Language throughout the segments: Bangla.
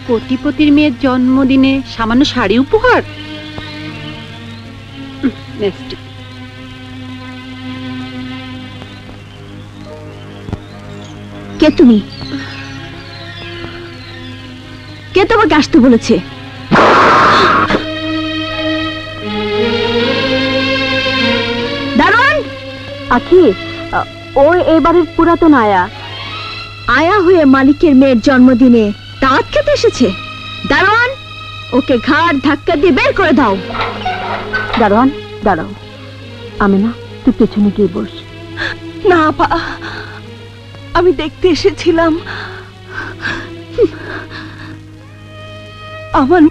কোটিপতির মেয়ের জন্মদিনে সামান্য শাড়ি উপহার? কে তুমি? কে তোমাকে আসতে বলেছে? দারোয়ান! আখি, ও এই বাড়ির পুরাতন আয়া। আয়া হয়ে মালিকের মেয়ের জন্মদিনে দাওয়াত খেতে এসেছে। দারোয়ান, ওকে ঘাড় ধাক্কা দিয়ে বের করে দাও। দারোয়ান, দাঁড়াও। আমেনা, তুই পেছনে গিয়ে বস। না আপা, আমি দেখতে এসেছিলাম আমার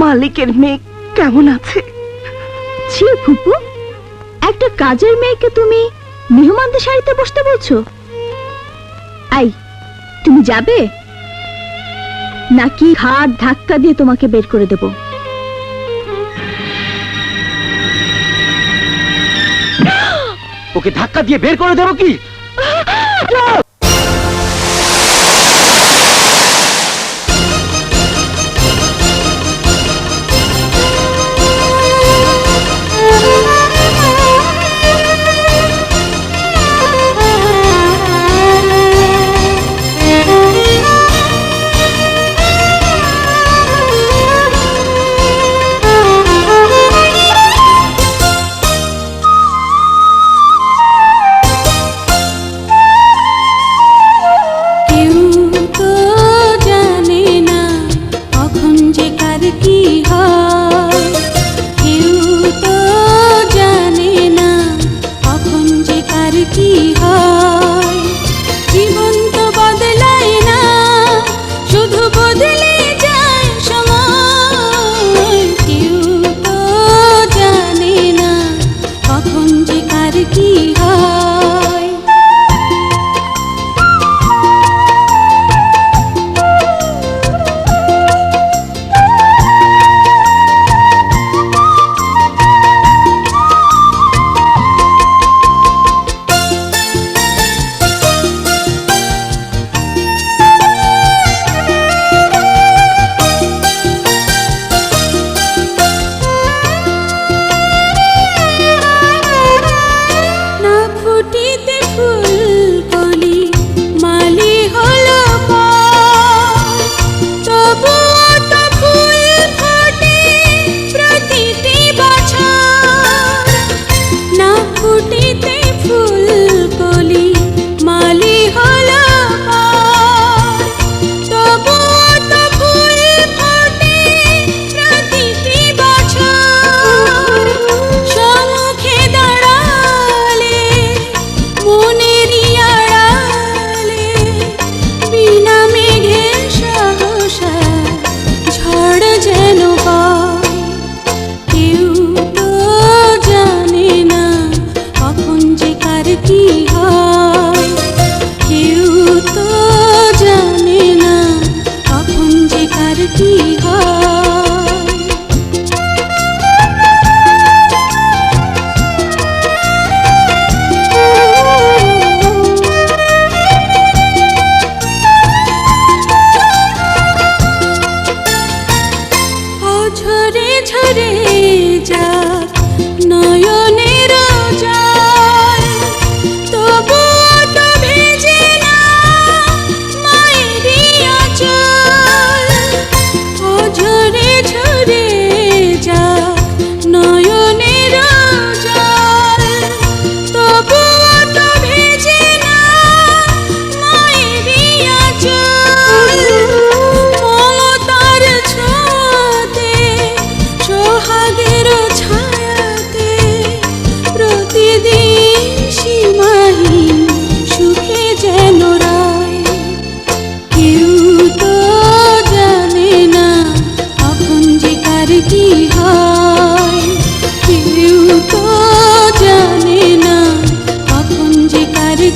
মালিকের মেয়ে কেমন আছে। ছি ফুপু, একটা কাজের মেয়েকে তুমি মেহমানদের শাড়িতে বসতে বলছো? আই, তুমি যাবে নাকি ঘাড় ধাক্কা দিয়ে তোমাকে বের করে দেব? ওকে ধাক্কা দিয়ে বের করে দেবো কি?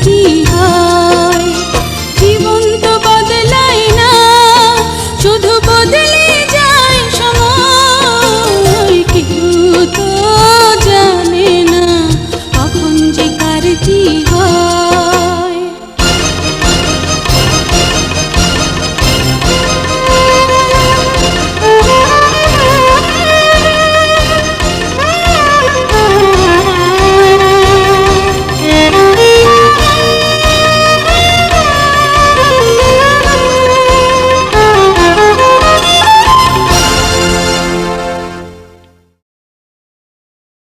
কি হয়।